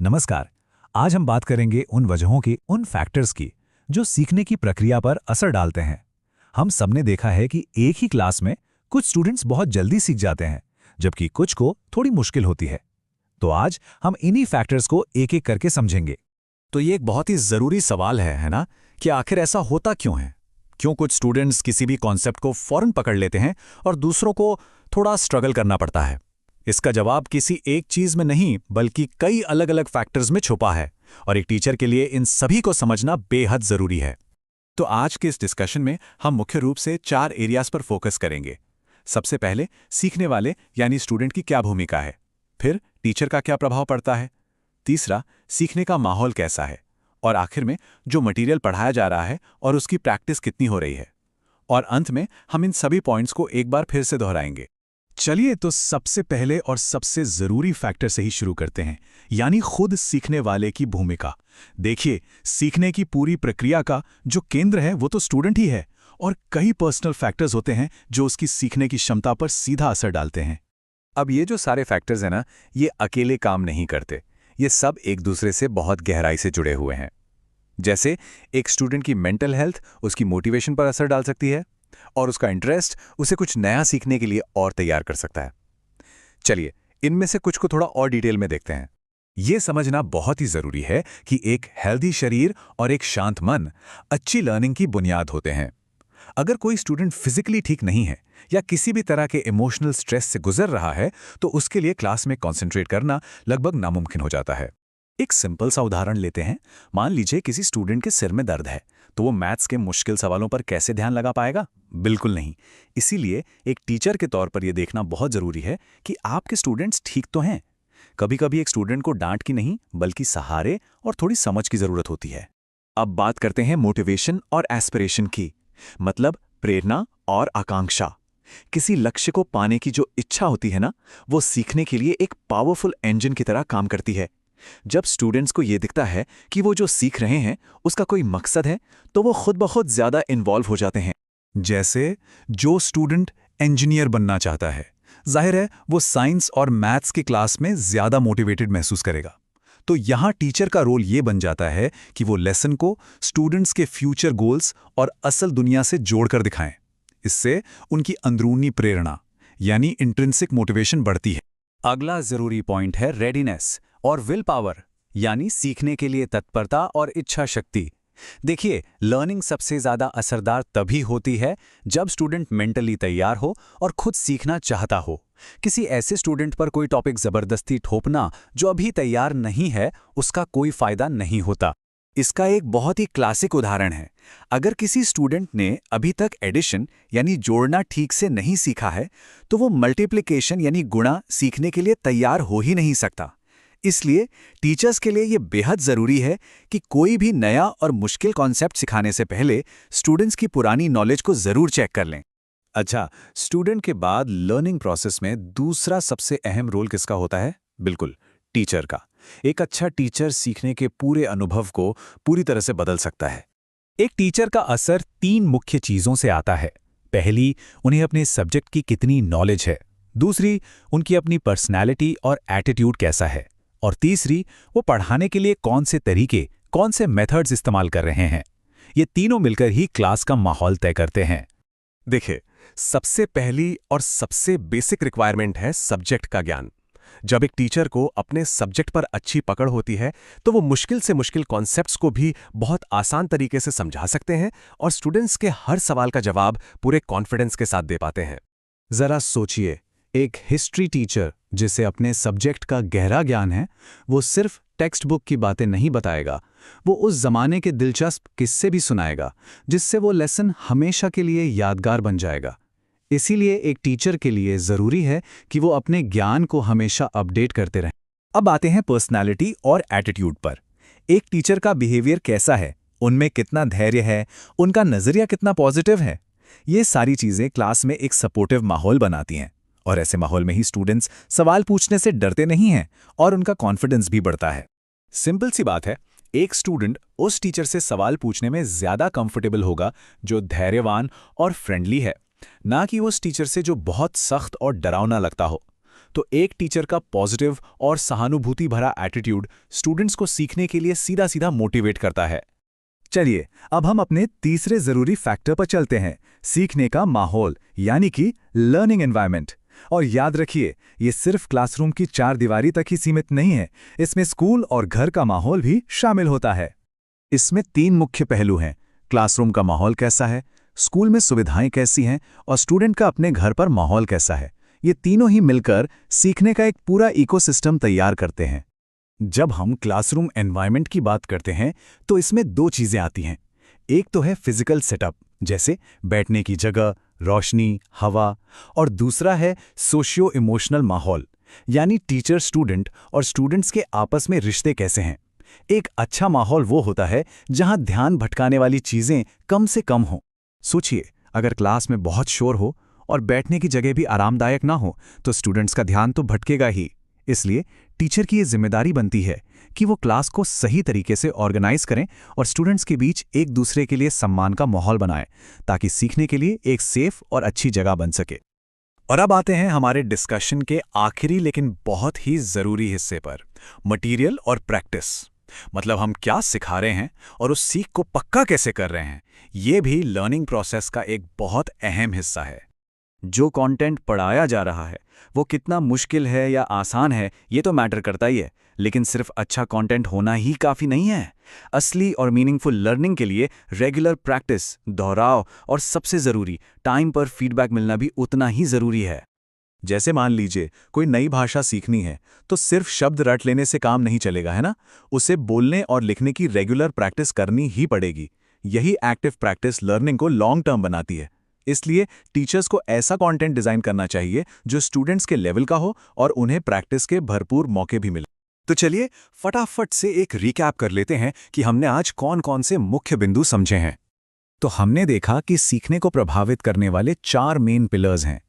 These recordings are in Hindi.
नमस्कार। आज हम बात करेंगे उन वजहों की, उन फैक्टर्स की जो सीखने की प्रक्रिया पर असर डालते हैं। हम सबने देखा है कि एक ही क्लास में कुछ स्टूडेंट्स बहुत जल्दी सीख जाते हैं, जबकि कुछ को थोड़ी मुश्किल होती है। तो आज हम इन्हीं फैक्टर्स को एक-एक करके समझेंगे। तो ये एक बहुत ही ज़रूरी सवाल है ना? कि आखिर ऐसा होता क्यों है? क्यों कुछ स्टूडेंट्स किसी भी कॉन्सेप्ट को फौरन पकड़ लेते हैं और दूसरों को थोड़ा स्ट्रगल करना पड़ता है? इसका जवाब किसी एक चीज़ में नहीं, बल्कि कई अलग-अलग फैक्टर्स में छुपा है, और एक टीचर के लिए इन सभी को समझना बेहद ज़रूरी है। तो आज के इस डिस्कशन में हम मुख्य रूप से 4 एरियाज पर फोकस करेंगे। सबसे पहले, सीखने वाले यानी स्टूडेंट की क्या भूमिका है। फिर, टीचर का क्या प्रभाव पड़ता है। तीसरा, सीखने का माहौल कैसा है। और आखिर में, जो मटेरियल पढ़ाया जा रहा है और उसकी प्रैक्टिस कितनी हो रही है। और अंत में हम इन सभी पॉइंट्स को एक बार फिर से दोहराएंगे। चलिए तो सबसे पहले और सबसे जरूरी फैक्टर से ही शुरू करते हैं, यानी खुद सीखने वाले की भूमिका। देखिए, सीखने की पूरी प्रक्रिया का जो केंद्र है वो तो स्टूडेंट ही है, और कई पर्सनल फैक्टर्स होते हैं जो उसकी सीखने की क्षमता पर सीधा असर डालते हैं। अब ये जो सारे फैक्टर्स हैं ना, ये अकेले काम नहीं करते। ये सब एक दूसरे से बहुत गहराई से जुड़े हुए हैं। जैसे एक स्टूडेंट की मेंटल हेल्थ उसकी मोटिवेशन पर असर डाल सकती है, और उसका इंटरेस्ट उसे कुछ नया सीखने के लिए और तैयार कर सकता है। चलिए, इनमें से कुछ को थोड़ा और डिटेल में देखते हैं। यह समझना बहुत ही जरूरी है कि एक हेल्दी शरीर और एक शांत मन अच्छी लर्निंग की बुनियाद होते हैं। अगर कोई स्टूडेंट फिजिकली ठीक नहीं है या किसी भी तरह के इमोशनल स्ट्रेस से गुजर रहा है, तो उसके लिए क्लास में कॉन्सेंट्रेट करना लगभग नामुमकिन हो जाता है। एक सिंपल सा उदाहरण लेते हैं। मान लीजिए किसी स्टूडेंट के सिर में दर्द है, तो वो मैथ्स के मुश्किल सवालों पर कैसे ध्यान लगा पाएगा? बिल्कुल नहीं। इसीलिए एक टीचर के तौर पर यह देखना बहुत जरूरी है कि आपके स्टूडेंट्स ठीक तो हैं। कभी-कभी एक स्टूडेंट को डांट की नहीं, बल्कि सहारे और थोड़ी समझ की जरूरत होती है। अब बात करते हैं मोटिवेशन और एस्पिरेशन की, मतलब प्रेरणा और आकांक्षा। किसी लक्ष्य को पाने की जो इच्छा होती है ना, वो सीखने के लिए एक पावरफुल इंजन की तरह काम करती है। जब स्टूडेंट्स को यह दिखता है कि वो जो सीख रहे हैं उसका कोई मकसद है, तो वो खुद ब खुद ज्यादा इन्वॉल्व हो जाते हैं। जैसे जो स्टूडेंट इंजीनियर बनना चाहता है, जाहिर है वो साइंस और मैथ्स की क्लास में ज्यादा मोटिवेटेड महसूस करेगा। तो यहाँ टीचर का रोल ये बन जाता है कि वो लेसन को स्टूडेंट्स के फ्यूचर गोल्स और असल दुनिया से जोड़कर दिखाएं। इससे उनकी अंदरूनी प्रेरणा यानी इंट्रिंसिक मोटिवेशन बढ़ती है। अगला जरूरी पॉइंट है रेडीनेस और विल पावर, यानी सीखने के लिए तत्परता और इच्छा शक्ति। देखिए, लर्निंग सबसे ज्यादा असरदार तभी होती है जब स्टूडेंट मेंटली तैयार हो और खुद सीखना चाहता हो। किसी ऐसे स्टूडेंट पर कोई टॉपिक जबरदस्ती थोपना जो अभी तैयार नहीं है, उसका कोई फायदा नहीं होता। इसका एक बहुत ही क्लासिक उदाहरण है। अगर किसी स्टूडेंट ने अभी तक एडिशन यानी जोड़ना ठीक से नहीं सीखा है, तो वो मल्टीप्लिकेशन यानी गुणा सीखने के लिए तैयार हो ही नहीं सकता। इसलिए टीचर्स के लिए यह बेहद जरूरी है कि कोई भी नया और मुश्किल कॉन्सेप्ट सिखाने से पहले स्टूडेंट्स की पुरानी नॉलेज को जरूर चेक कर लें। अच्छा, स्टूडेंट के बाद लर्निंग प्रोसेस में दूसरा सबसे अहम रोल किसका होता है? बिल्कुल, टीचर का। एक अच्छा टीचर सीखने के पूरे अनुभव को पूरी तरह से बदल सकता है। एक टीचर का असर 3 मुख्य चीजों से आता है। पहली, उन्हें अपने सब्जेक्ट की कितनी नॉलेज है। दूसरी, उनकी अपनी पर्सनैलिटी और एटीट्यूड कैसा है। और तीसरी, वो पढ़ाने के लिए कौन से तरीके, कौन से मेथड्स इस्तेमाल कर रहे हैं। ये तीनों मिलकर ही क्लास का माहौल तय करते हैं। देखिए, सबसे पहली और सबसे बेसिक रिक्वायरमेंट है सब्जेक्ट का ज्ञान। जब एक टीचर को अपने सब्जेक्ट पर अच्छी पकड़ होती है, तो वो मुश्किल से मुश्किल कॉन्सेप्ट्स को भी बहुत आसान तरीके से समझा सकते हैं और स्टूडेंट्स के हर सवाल का जवाब पूरे कॉन्फिडेंस के साथ दे पाते हैं। जरा सोचिए, एक हिस्ट्री टीचर जिसे अपने सब्जेक्ट का गहरा ज्ञान है, वो सिर्फ टेक्स्ट बुक की बातें नहीं बताएगा, वो उस जमाने के दिलचस्प किस्से भी सुनाएगा, जिससे वो लेसन हमेशा के लिए यादगार बन जाएगा। इसीलिए एक टीचर के लिए जरूरी है कि वो अपने ज्ञान को हमेशा अपडेट करते रहें। अब आते हैं पर्सनालिटी और एटीट्यूड पर। एक टीचर का बिहेवियर कैसा है, उनमें कितना धैर्य है, उनका नजरिया कितना पॉजिटिव है, ये सारी चीजें क्लास में एक सपोर्टिव माहौल बनाती हैं। और ऐसे माहौल में ही स्टूडेंट्स सवाल पूछने से डरते नहीं हैं और उनका कॉन्फिडेंस भी बढ़ता है। सिंपल सी बात है, एक स्टूडेंट उस टीचर से सवाल पूछने में ज्यादा कंफर्टेबल होगा जो धैर्यवान और फ्रेंडली है, ना कि उस टीचर से जो बहुत सख्त और डरावना लगता हो। तो एक टीचर का पॉजिटिव और सहानुभूति भरा एटीट्यूड स्टूडेंट्स को सीखने के लिए सीधा सीधा मोटिवेट करता है। चलिए अब हम अपने तीसरे जरूरी फैक्टर पर चलते हैं, सीखने का माहौल यानी कि लर्निंग एनवायरनमेंट। और याद रखिए, ये सिर्फ क्लासरूम की चार दीवारी तक ही सीमित नहीं है, इसमें स्कूल और घर का माहौल भी शामिल होता है। इसमें तीन मुख्य पहलू हैं: क्लासरूम का माहौल कैसा है, स्कूल में सुविधाएं कैसी हैं और स्टूडेंट का अपने घर पर माहौल कैसा है। ये तीनों ही मिलकर सीखने का एक पूरा इकोसिस्टम तैयार करते हैं। जब हम क्लासरूम एनवायरनमेंट की बात करते हैं तो इसमें दो चीजें आती हैं। एक तो है फिजिकल सेटअप, जैसे बैठने की जगह, रोशनी, हवा, और दूसरा है सोशियो इमोशनल माहौल, यानी टीचर स्टूडेंट और स्टूडेंट्स के आपस में रिश्ते कैसे हैं। एक अच्छा माहौल वो होता है जहां ध्यान भटकाने वाली चीजें कम से कम हों। सोचिए, अगर क्लास में बहुत शोर हो और बैठने की जगह भी आरामदायक ना हो तो स्टूडेंट्स का ध्यान तो भटकेगा ही। इसलिए टीचर की ये जिम्मेदारी बनती है कि वो क्लास को सही तरीके से ऑर्गेनाइज करें और स्टूडेंट्स के बीच एक दूसरे के लिए सम्मान का माहौल बनाएं, ताकि सीखने के लिए एक सेफ और अच्छी जगह बन सके। और अब आते हैं हमारे डिस्कशन के आखिरी लेकिन बहुत ही जरूरी हिस्से पर, मटेरियल और प्रैक्टिस। मतलब हम क्या सिखा रहे हैं और उस सीख को पक्का कैसे कर रहे हैं, ये भी लर्निंग प्रोसेस का एक बहुत अहम हिस्सा है। जो कंटेंट पढ़ाया जा रहा है वो कितना मुश्किल है या आसान है, ये तो मैटर करता ही है, लेकिन सिर्फ अच्छा कंटेंट होना ही काफ़ी नहीं है। असली और मीनिंगफुल लर्निंग के लिए रेगुलर प्रैक्टिस, दोहराव और सबसे ज़रूरी टाइम पर फीडबैक मिलना भी उतना ही ज़रूरी है। जैसे मान लीजिए कोई नई भाषा सीखनी है तो सिर्फ शब्द रट लेने से काम नहीं चलेगा, है ना? उसे बोलने और लिखने की रेगुलर प्रैक्टिस करनी ही पड़ेगी। यही एक्टिव प्रैक्टिस लर्निंग को लॉन्ग टर्म बनाती है। इसलिए टीचर्स को ऐसा कंटेंट डिजाइन करना चाहिए जो स्टूडेंट्स के लेवल का हो और उन्हें प्रैक्टिस के भरपूर मौके भी मिले। तो चलिए फटाफट से एक रिकैप कर लेते हैं कि हमने आज कौन कौन से मुख्य बिंदु समझे हैं। तो हमने देखा कि सीखने को प्रभावित करने वाले 4 मेन पिलर्स हैं।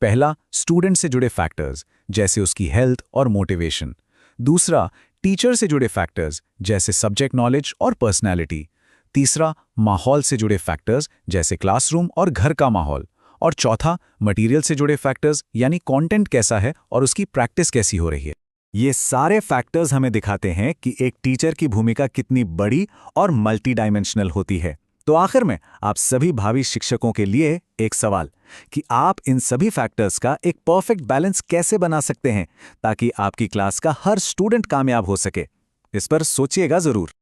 पहला, स्टूडेंट से जुड़े फैक्टर्स जैसे उसकी हेल्थ और मोटिवेशन। दूसरा, टीचर से जुड़े फैक्टर्स जैसे सब्जेक्ट नॉलेज और पर्सनैलिटी। तीसरा, माहौल से जुड़े फैक्टर्स जैसे क्लासरूम और घर का माहौल। और चौथा, मटेरियल से जुड़े फैक्टर्स यानी कंटेंट कैसा है और उसकी प्रैक्टिस कैसी हो रही है। ये सारे फैक्टर्स हमें दिखाते हैं कि एक टीचर की भूमिका कितनी बड़ी और मल्टी डायमेंशनल होती है। तो आखिर में आप सभी भावी शिक्षकों के लिए एक सवाल कि आप इन सभी फैक्टर्स का एक परफेक्ट बैलेंस कैसे बना सकते हैं ताकि आपकी क्लास का हर स्टूडेंट कामयाब हो सके। इस पर सोचिएगा जरूर।